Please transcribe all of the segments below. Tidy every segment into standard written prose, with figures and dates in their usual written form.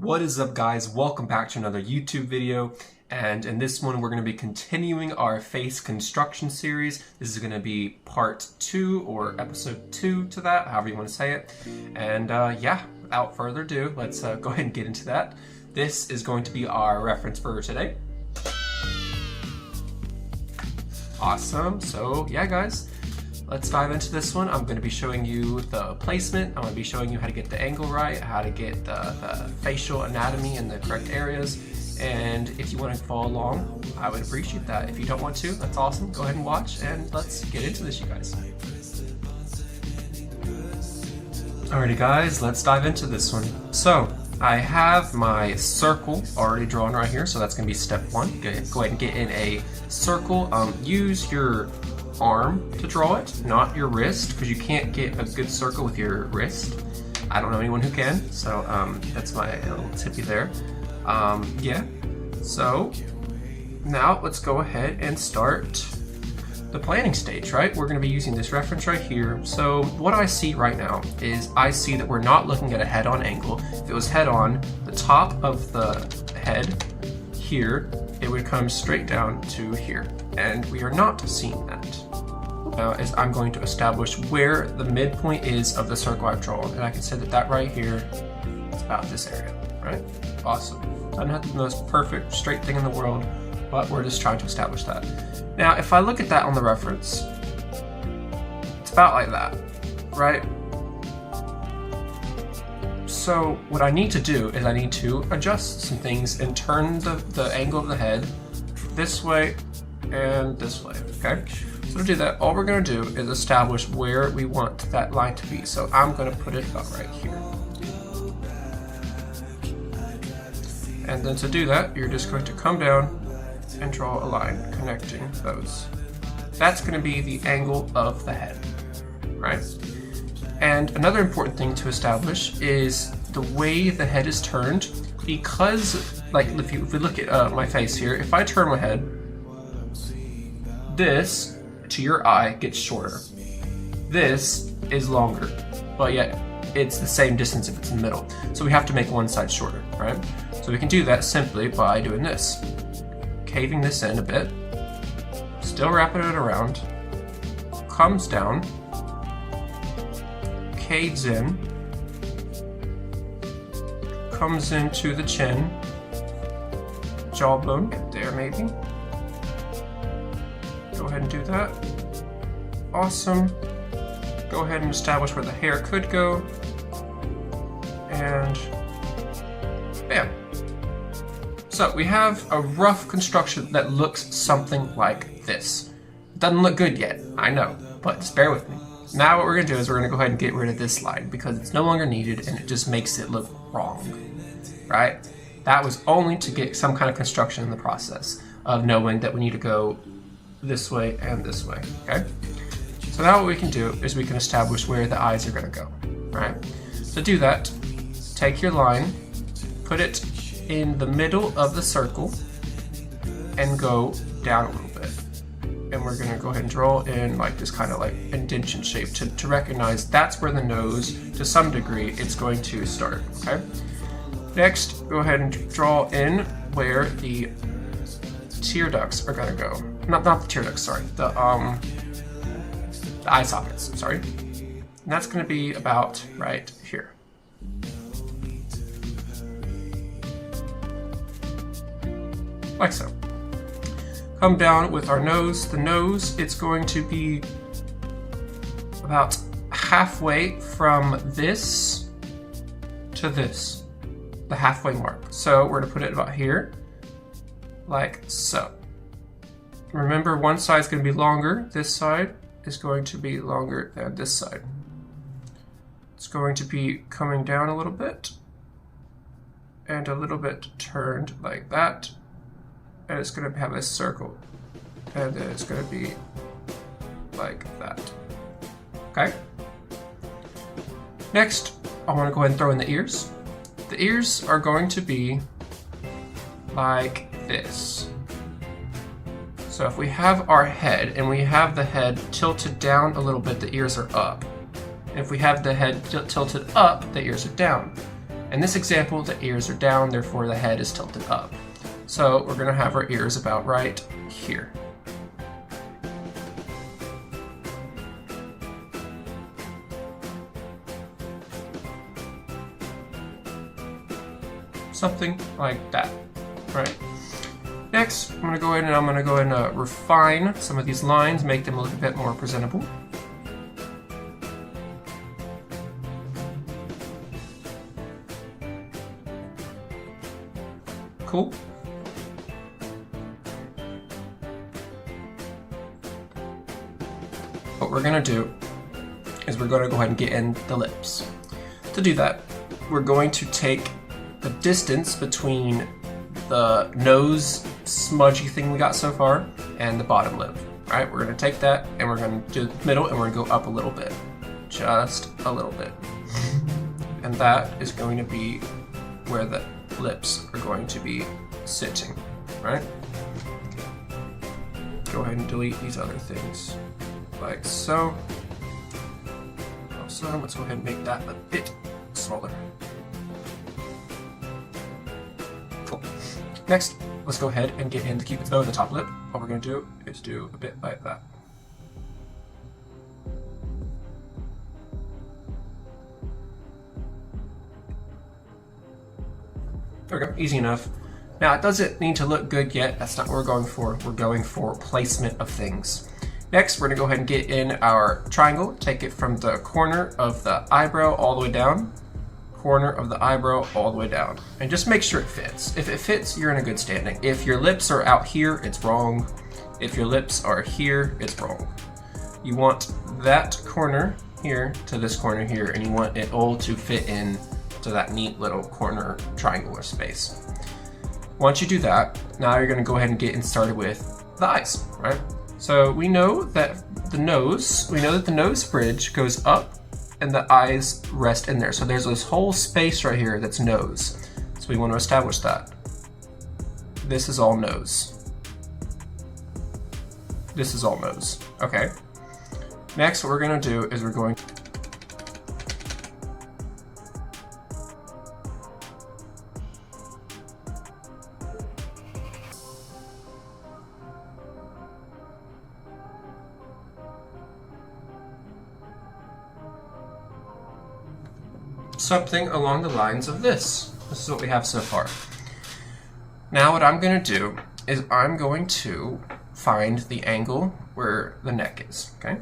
What is up, guys? Welcome back to another YouTube video, and in this one we're going to be continuing our face construction series. This is going to be part 2 or episode 2 to that, however you want to say it. And yeah, without further ado, let's go ahead and get into that. This is going to be our reference for today. Awesome. So yeah, guys, let's dive into this one. I'm going to be showing you the placement. I'm going to be showing you how to get the angle right, how to get the facial anatomy in the correct areas. And if you want to follow along, I would appreciate that. If you don't want to, that's awesome. Go ahead and watch, and let's get into this, you guys. Alrighty, guys, let's dive into this one. So I have my circle already drawn right here, so that's going to be step 1. Go ahead and get in a circle. Use your arm to draw it, not your wrist, because you can't get a good circle with your wrist. I don't know anyone who can, so that's my little tippy there. Yeah, so now let's go ahead and start the planning stage, right? We're going to be using this reference right here. So what I see right now is I see that we're not looking at a head-on angle. If it was head-on, the top of the head here, it would come straight down to here, and we are not seeing that. Now is I'm going to establish where the midpoint is of the circle I've drawn, and I can say that that right here is about this area, right? Awesome. I'm not the most perfect straight thing in the world, but we're just trying to establish that. Now if I look at that on the reference, it's about like that, right? So what I need to do is I need to adjust some things and turn the angle of the head this way and this way, okay? So to do that, all we're going to do is establish where we want that line to be. So I'm going to put it about right here. And then to do that, you're just going to come down and draw a line connecting those. That's going to be the angle of the head, right? And another important thing to establish is the way the head is turned, because like if we look at my face here, if I turn my head, this to your eye gets shorter. This is longer, but yet it's the same distance if it's in the middle. So we have to make one side shorter, right? So we can do that simply by doing this. Caving this in a bit, still wrapping it around, comes down, caves in, comes into the chin, jawbone, right there maybe. Go ahead and do that. Awesome. Go ahead and establish where the hair could go. And bam. So we have a rough construction that looks something like this. It doesn't look good yet, I know, but just bear with me. Now what we're going to do is we're going to go ahead and get rid of this line because it's no longer needed and it just makes it look wrong, right? That was only to get some kind of construction in the process of knowing that we need to go this way and this way, okay? So now what we can do is we can establish where the eyes are going to go, right? To do that, take your line, put it in the middle of the circle, and go down a little bit. And we're going to go ahead and draw in like this kind of like indentation shape to recognize that's where the nose, to some degree, it's going to start, okay? Next, go ahead and draw in where the tear ducts are going to go. Not the tear ducts, sorry. The eye sockets, sorry. And that's going to be about right here. Like so. Come down with our nose. The nose, it's going to be about halfway from this to this, the halfway mark. So we're going to put it about here, like so. Remember, one side is going to be longer. This side is going to be longer than this side. It's going to be coming down a little bit and a little bit turned like that. And it's going to have a circle. And then it's going to be like that. Okay? Next, I want to go ahead and throw in the ears. The ears are going to be like this. So if we have our head and we have the head tilted down a little bit, the ears are up. And if we have the head tilted up, the ears are down. In this example, the ears are down, therefore the head is tilted up. So we're gonna have our ears about right here. Something like that, right? Next, I'm gonna go ahead and refine some of these lines, make them look a bit more presentable. Cool. What we're gonna do is we're gonna go ahead and get in the lips. To do that, we're going to take the distance between the nose smudgy thing we got so far and the bottom lip. All right, we're gonna take that and we're gonna do the middle and we're gonna go up a little bit, just a little bit. And that is going to be where the lips are going to be sitting, right? Go ahead and delete these other things, like so. Also, let's go ahead and make that a bit smaller. Cool. Next, let's go ahead and get in the Cupid's bow in the top lip. What we're going to do is do a bit like that. There we go, easy enough. Now, it doesn't need to look good yet. That's not what we're going for. We're going for placement of things. Next, we're gonna go ahead and get in our triangle, take it from the corner of the eyebrow all the way down, corner of the eyebrow all the way down, and just make sure it fits. If it fits, you're in a good standing. If your lips are out here, it's wrong. If your lips are here, it's wrong. You want that corner here to this corner here, and you want it all to fit in to that neat little corner triangular space. Once you do that, now you're gonna go ahead and get started with the eyes, right? So we know that the nose bridge goes up and the eyes rest in there. So there's this whole space right here that's nose. So we want to establish that. This is all nose. This is all nose, okay? Next, what we're gonna do is we're going something along the lines of this. This is what we have so far. Now what I'm going to do is I'm going to find the angle where the neck is, okay?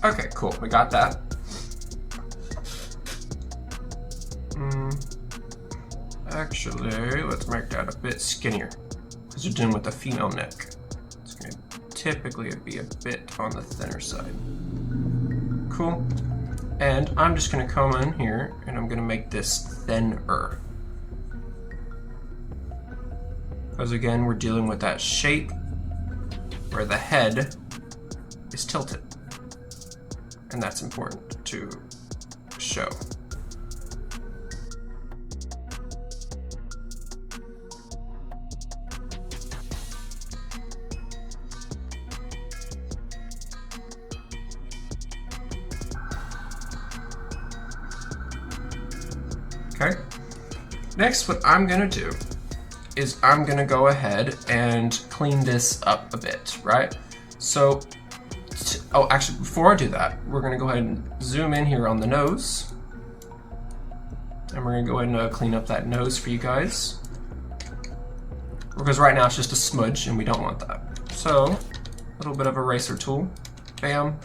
Okay, cool, we got that. Actually, let's make that a bit skinnier, because you're dealing with a female neck. It's going to typically be a bit on the thinner side. Cool. And I'm just going to come in here, and I'm going to make this thinner. Because again, we're dealing with that shape where the head is tilted. And that's important to show. Okay. Next, what I'm gonna do is I'm gonna go ahead and clean this up a bit, right? So, oh, actually, before I do that, we're gonna go ahead and zoom in here on the nose. And we're gonna go ahead and clean up that nose for you guys. Because right now it's just a smudge and we don't want that. So, a little bit of eraser tool, bam.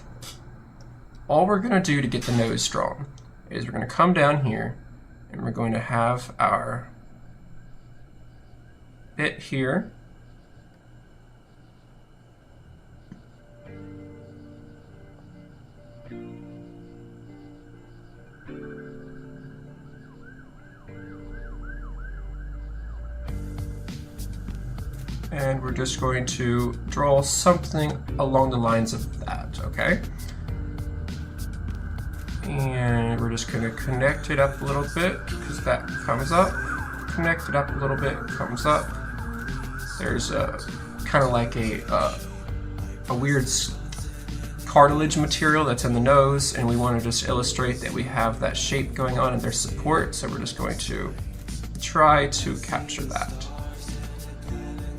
All we're gonna do to get the nose strong is we're gonna come down here and we're going to have our bit here. And we're just going to draw something along the lines of that. okay? And we're just gonna connect it up a little bit because that comes up. Connect it up a little bit, comes up. There's a kind of like a weird cartilage material that's in the nose, and we want to just illustrate that we have that shape going on and there's support, so we're just going to try to capture that.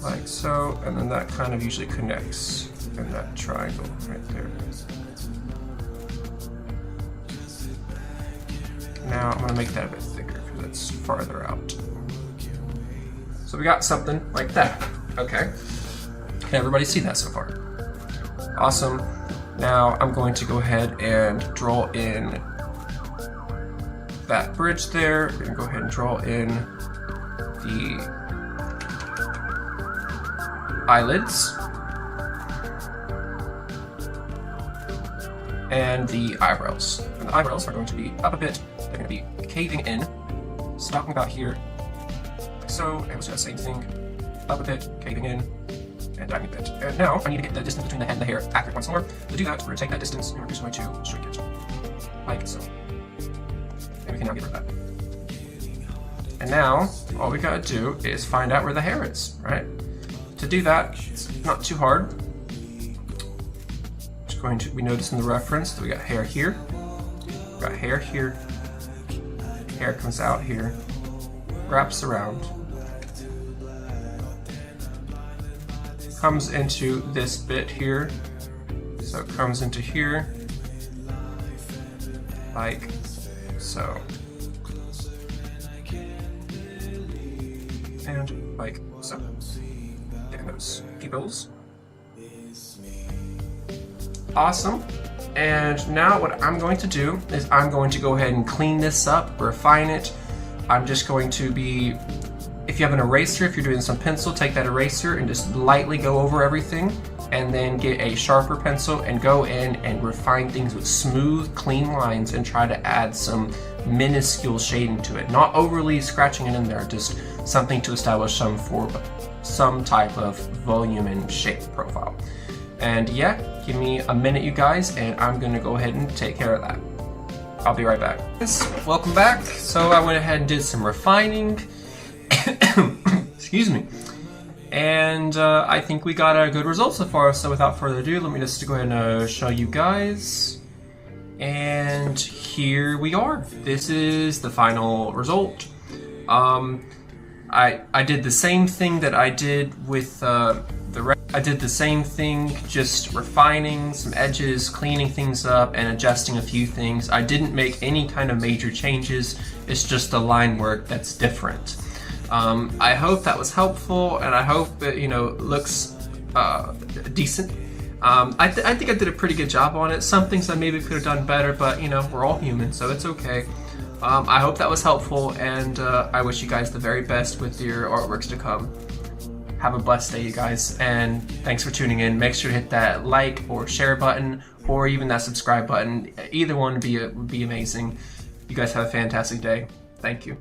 Like so, and then that kind of usually connects in that triangle right there. Now I'm going to make that a bit thicker because it's farther out. So we got something like that. Okay. Can everybody see that so far? Awesome. Now I'm going to go ahead and draw in that bridge there. We're going to go ahead and draw in the eyelids and the eyebrows. And the eyebrows are going to be up a bit. They're going to be caving in, stopping about here, like so, and let's do the same thing, up a bit, caving in, and diving a bit. And now I need to get the distance between the head and the hair accurate once more. To do that, we're going to take that distance and we're just going to shrink it, like so. And we can now get rid of that. And now, all we gotta do is find out where the hair is, right? To do that, it's not too hard. Just going to, we notice in the reference that we got hair here, we got hair here, hair comes out here, wraps around, comes into this bit here, so it comes into here, like so, and like so. Getting those pupils. Awesome. And now what I'm going to do is I'm going to go ahead and clean this up, refine it. I'm just going to be, if you have an eraser, if you're doing some pencil, take that eraser and just lightly go over everything, and then get a sharper pencil and go in and refine things with smooth, clean lines and try to add some minuscule shading to it. Not overly scratching it in there, just something to establish some type of volume and shape profile. And yeah, give me a minute, you guys, and I'm gonna go ahead and take care of that. I'll be right back. Welcome back. So I went ahead and did some refining. Excuse me. And I think we got a good result so far. So without further ado, let me just go ahead and show you guys. And here we are. This is the final result. I did the same thing that I did with I did the same thing, just refining some edges, cleaning things up, and adjusting a few things. I didn't make any kind of major changes. It's just the line work that's different. I hope that was helpful, and I hope it, looks decent. I think I did a pretty good job on it. Some things I maybe could have done better, but we're all human, so it's okay. I hope that was helpful, and I wish you guys the very best with your artworks to come. Have a blessed day, you guys, and thanks for tuning in. Make sure to hit that like or share button, or even that subscribe button. Either one would be amazing. You guys have a fantastic day. Thank you.